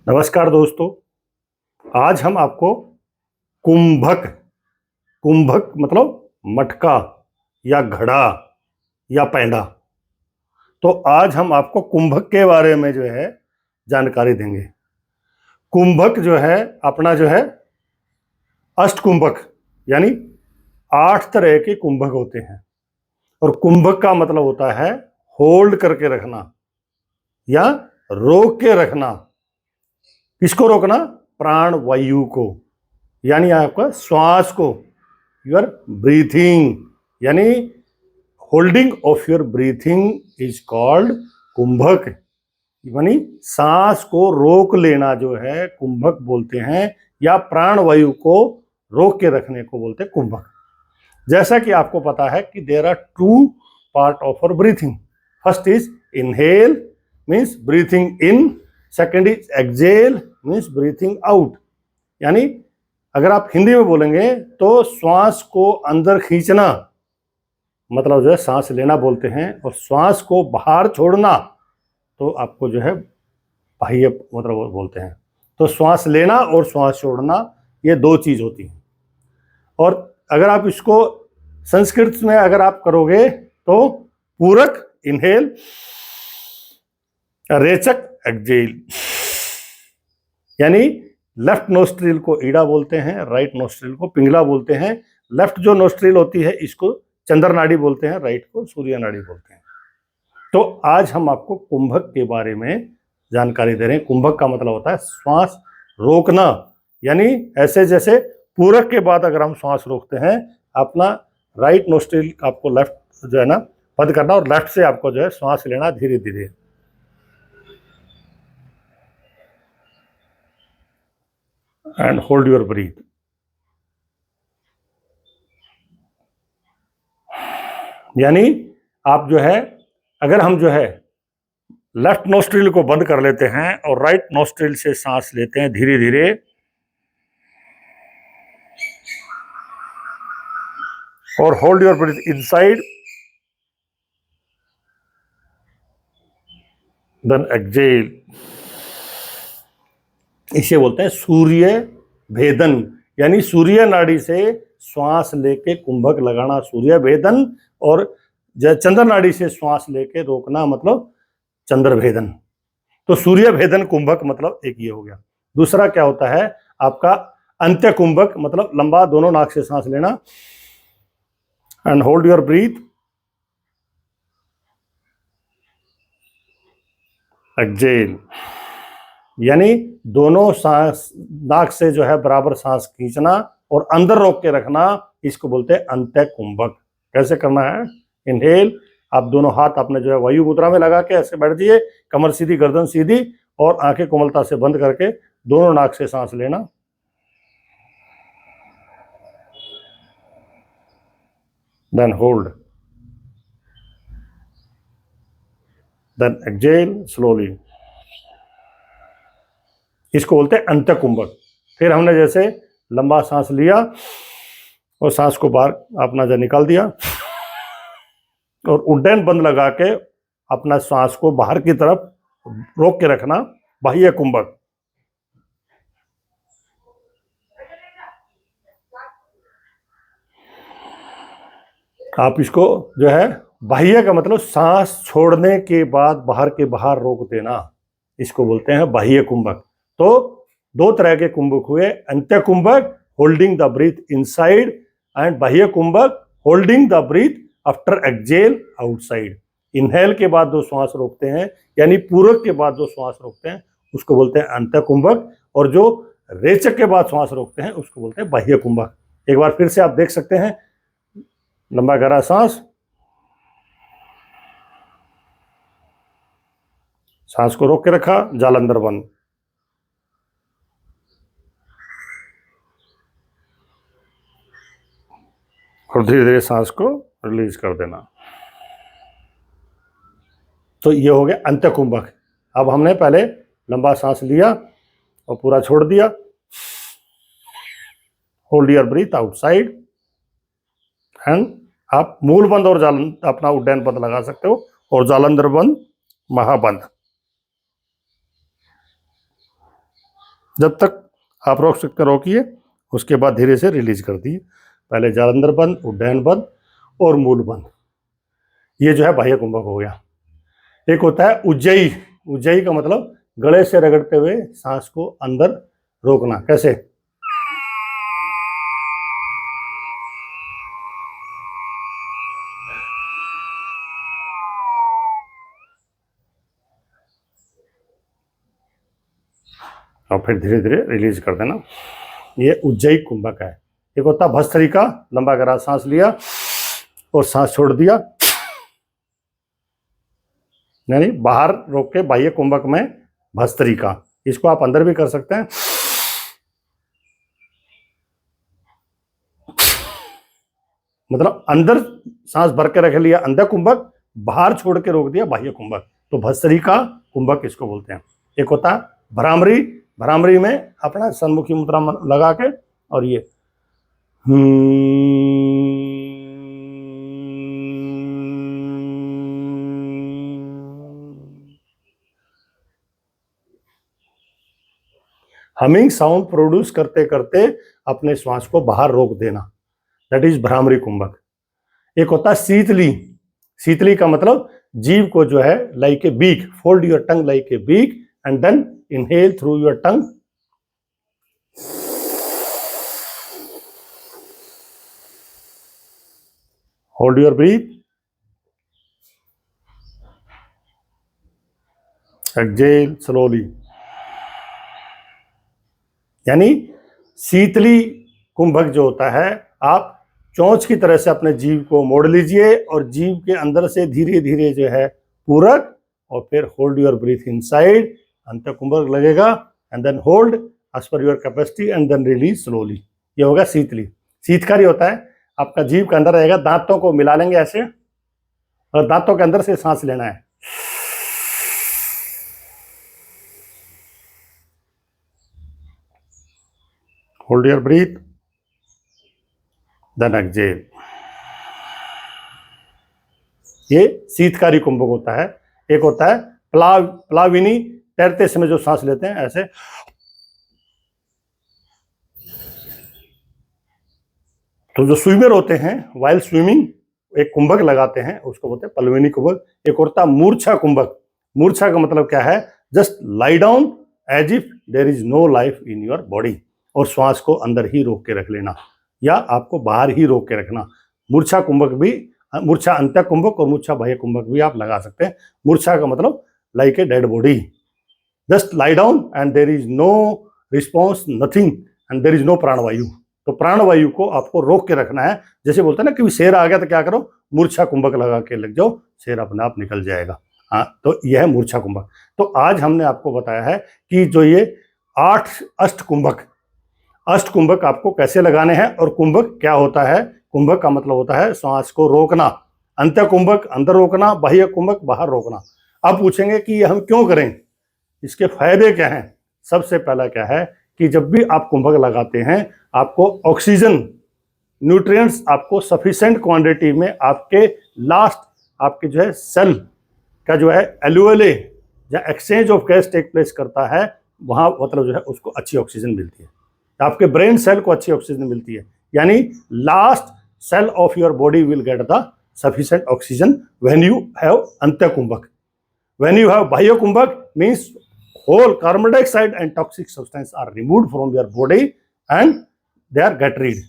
नमस्कार दोस्तों। आज हम आपको कुंभक कुंभक मतलब मटका या घड़ा या पैंडा। तो आज हम आपको कुंभक के बारे में जो है जानकारी देंगे। कुंभक जो है अपना जो है अष्टकुंभक यानी 8 तरह के कुंभक होते हैं। और कुंभक का मतलब होता है होल्ड करके रखना या रोक के रखना। किसको रोकना? प्राण वायु को, यानी आपका श्वास को, योर ब्रीथिंग, यानी holding of your breathing is called kumbhak. यानी सांस को रोक लेना जो है कुंभक बोलते हैं, या प्राण वायु को रोक के रखने को बोलते हैं कुंभक। जैसा कि आपको पता है कि there are 2 part of our breathing. First is inhale means breathing in, second is exhale means breathing out. यानी अगर आप हिंदी में बोलेंगे तो श्वास को अंदर खींचना मतलब जो है सांस लेना बोलते हैं, और श्वास को बाहर छोड़ना तो आपको जो है बाह्य मतलब बोलते हैं। तो श्वास लेना और श्वास छोड़ना ये 2 चीज होती हैं। और अगर आप इसको संस्कृत में अगर आप करोगे तो पूरक इनहेल, रेचक एक्सहेल। यानी लेफ्ट नोस्ट्रिल को ईड़ा बोलते हैं, राइट नोस्ट्रिल को पिंगला बोलते हैं। लेफ्ट जो नोस्ट्रिल होती है इसको चंद्र नाड़ी बोलते हैं, राइट को सूर्य नाड़ी बोलते हैं। तो आज हम आपको कुंभक के बारे में जानकारी दे रहे हैं। कुंभक का मतलब होता है श्वास रोकना, यानी ऐसे जैसे पूरक के बाद अगर हम श्वास रोकते हैं, अपना राइट नोस्ट्रिल आपको लेफ्ट जो है ना बंद करना, और लेफ्ट से आपको जो है श्वास लेना धीरे धीरे। And hold your breathe. यानी आप जो है अगर हम जो है लेफ्ट नोस्ट्रिल को बंद कर लेते हैं और राइट नोस्ट्रिल से सांस लेते हैं धीरे धीरे, और hold your breath inside, then exhale. इसे बोलते हैं सूर्य भेदन, यानी सूर्य नाड़ी से श्वास लेके कुंभक लगाना सूर्य भेदन, और चंद्र नाड़ी से श्वास लेके रोकना मतलब चंद्र भेदन। तो सूर्य भेदन कुंभक मतलब एक ये हो गया। दूसरा क्या होता है आपका अंत्य कुंभक, मतलब लंबा दोनों नाक से सांस लेना and hold your breath, exhale. यानी दोनों सांस नाक से जो है बराबर सांस खींचना और अंदर रोक के रखना, इसको बोलते हैं अंत्य कुंभक। कैसे करना है? इनहेल, आप दोनों हाथ अपने जो है वायु मुद्रा में लगा के ऐसे बैठ जाइए, कमर सीधी गर्दन सीधी, और आंखें कोमलता से बंद करके दोनों नाक से सांस लेना। Then hold, then exhale slowly. इसको बोलते हैं अंत्य कुंभक। फिर हमने जैसे लंबा सांस लिया और सांस को बाहर अपना जो निकाल दिया, और उड्डयन बंद लगा के अपना सांस को बाहर की तरफ रोक के रखना, बाह्य कुंभक। आप इसको जो है बाह्य का मतलब सांस छोड़ने के बाद बाहर के बाहर रोक देना, इसको बोलते हैं बाह्य कुंभक। तो 2 तरह के कुंभक हुए, antya kumbhak holding the breath inside, and bahya kumbhak holding the breath after exhale outside. Inhale के बाद जो श्वास रोकते हैं, यानी पूरक के बाद जो श्वास रोकते हैं उसको बोलते हैं अंत्य कुंभक, और जो रेचक के बाद श्वास रोकते हैं उसको बोलते हैं बाह्य कुंभक। एक बार फिर से आप देख सकते हैं, लंबा गहरा सांस, सांस को रोक के रखा, जाल अंदर बंद, और धीरे धीरे सांस को रिलीज कर देना। तो ये हो गया अंत्य कुंभक। अब हमने पहले लंबा सांस लिया और पूरा छोड़ दिया, hold your breathe outside, and आप मूल बंद और जाल अपना उड्डयन बंद लगा सकते हो, और जालंधर बंद, महाबंद। जब तक आप रोक सकते रोकिए, उसके बाद धीरे से रिलीज कर दिए। पहले जालंधर बंद, उड्डयन बंद और मूल बंद। ये जो है बाह्य कुंभक हो गया। एक होता है उज्जयी। उज्जयी का मतलब गले से रगड़ते हुए सांस को अंदर रोकना। कैसे? और फिर धीरे धीरे रिलीज कर देना। ये उज्जयी कुंभक है। एक होता है भस्त्रिका, लंबा गहरा सांस लिया और सांस छोड़ दिया, यानी बाहर रोक के बाह्य कुंभक में भस्त्रिका। इसको आप अंदर भी कर सकते हैं, मतलब अंदर सांस भर के रख लिया अंदर कुंभक, बाहर छोड़ के रोक दिया बाह्य कुंभक, तो भस्त्रिका कुंभक इसको बोलते हैं। एक होता है भ्रामरी। भ्रामरी में अपना सन्मुखी मुद्रा लगा के और ये हमिंग साउंड प्रोड्यूस करते करते अपने श्वास को बाहर रोक देना, दैट इज भ्रामरी कुंभक। एक होता है शीतली। शीतली का मतलब जीभ को जो है like a beak, fold your tongue like a beak and then inhale through your tongue. Hold your breath, exhale slowly. यानी शीतली कुंभक जो होता है, आप चोंच की तरह से अपने जीभ को मोड़ लीजिए और जीभ के अंदर से धीरे धीरे जो है पूरक, और फिर होल्ड योर ब्रीथ इनसाइड, अंत कुंभक लगेगा and then hold as per your capacity and then release slowly. ये होगा शीतली। शीतकारी होता है आपका जीभ के अंदर रहेगा, दांतों को मिला लेंगे ऐसे और दांतों के अंदर से सांस लेना है। Hold your breath then exhale. ये शीतकारी कुंभक होता है। एक होता है प्लाविनी, तैरते समय जो सांस लेते हैं ऐसे। तो जो स्विमर होते हैं वाइल स्विमिंग एक कुंभक लगाते हैं, उसको बोलते हैं प्लाविनी कुंभक। एक होता है मूर्छा कुंभक। मूर्छा का मतलब क्या है? Just lie down as if there is no life in your body, और श्वास को अंदर ही रोक के रख लेना या आपको बाहर ही रोक के रखना। मूर्छा कुंभक भी, मूर्छा अंत्य कुंभक और मूर्छा बाह्य कुंभक भी आप लगा सकते हैं। मूर्छा का मतलब like a dead body, just lie down and there is no response, nothing, and there is no प्राणवायु। तो प्राणवायु को आपको रोक के रखना है। जैसे बोलते हैं ना कि शेर आ गया तो क्या करो, मूर्छा कुंभक लगा के लग जाओ, शेर अपने आप निकल जाएगा। हाँ, तो यह है मूर्छा कुंभक। तो आज हमने आपको बताया है कि जो ये 8 अष्ट कुंभक आपको कैसे लगाने हैं और कुंभक क्या होता है। कुंभक का मतलब होता है श्वास को रोकना, अंत्य कुंभक अंदर रोकना, बाह्य कुंभक बाहर रोकना। अब पूछेंगे कि ये हम क्यों करें, इसके फायदे क्या हैं। सबसे पहला क्या है कि जब भी आप कुंभक लगाते हैं आपको ऑक्सीजन, न्यूट्रिएंट्स आपको सफिशिएंट क्वांटिटी में आपके लास्ट आपके जो है सेल का जो है एलुएले या exchange of gas take place करता है, वहाँ मतलब जो है उसको अच्छी ऑक्सीजन मिलती है। आपके ब्रेन सेल को अच्छी ऑक्सीजन मिलती है, यानी last cell of your body will get the sufficient oxygen when you have antya kumbhak. When you have bahya kumbhak means whole carbon dioxide and toxic substance are removed from your body and they are get rid.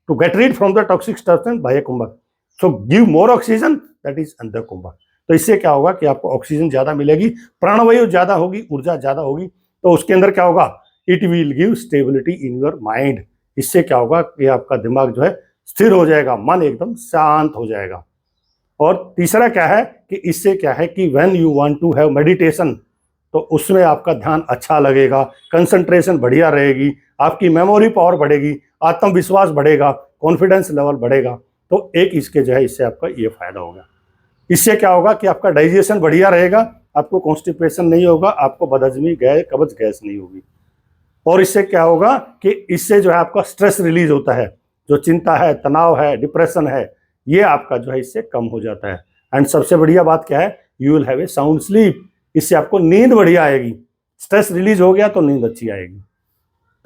To get rid from the toxic substance बाह्य कुंभक, so give more oxygen, that is अंत्य कुंभक। तो इससे क्या होगा कि आपको oxygen ज्यादा मिलेगी, प्राणवायु ज्यादा होगी, ऊर्जा ज्यादा होगी। तो उसके अंदर क्या होगा, it will give stability in your mind. इससे क्या होगा कि आपका दिमाग जो है स्थिर हो जाएगा, मन एकदम शांत हो जाएगा। और तीसरा क्या है कि इससे क्या है कि when you want to have meditation, तो उसमें आपका ध्यान अच्छा लगेगा, कंसंट्रेशन बढ़िया रहेगी, आपकी मेमोरी पावर बढ़ेगी, आत्मविश्वास बढ़ेगा, कॉन्फिडेंस लेवल बढ़ेगा। तो एक इसके जो है इससे आपका ये फायदा होगा। इससे क्या होगा कि आपका डाइजेशन बढ़िया रहेगा, आपको कॉन्स्टिपेशन नहीं होगा, आपको बदहजमी कब्ज गैस नहीं होगी। और इससे क्या होगा कि इससे जो है आपका स्ट्रेस रिलीज होता है, जो चिंता है, तनाव है, डिप्रेशन है, ये आपका जो है इससे कम हो जाता है। एंड सबसे बढ़िया बात क्या है, you will have a sound sleep. इससे आपको नींद बढ़िया आएगी। स्ट्रेस रिलीज हो गया तो नींद अच्छी आएगी।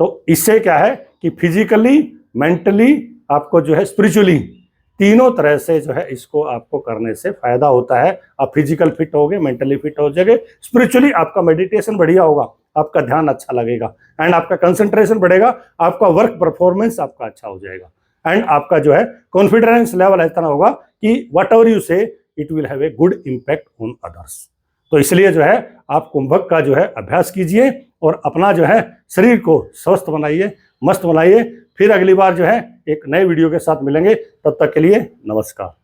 तो इससे क्या है कि फिजिकली, मेंटली, आपको जो है स्पिरिचुअली, तीनों तरह से जो है इसको आपको करने से फायदा होता है। आप फिजिकल फिट होगे, मेंटली फिट हो जाएंगे, स्पिरिचुअली आपका मेडिटेशन बढ़िया होगा, आपका ध्यान अच्छा लगेगा, एंड आपका कंसंट्रेशन बढ़ेगा, आपका वर्क परफॉर्मेंस आपका अच्छा हो जाएगा, एंड आपका जो है कॉन्फिडेंस लेवल इतना होगा कि वट एवर यू से it will have a good impact on others. तो इसलिए जो है आप कुंभक का जो है अभ्यास कीजिए और अपना जो है शरीर को स्वस्थ बनाइए, मस्त बनाइए। फिर अगली बार जो है एक नए वीडियो के साथ मिलेंगे, तब तक के लिए नमस्कार।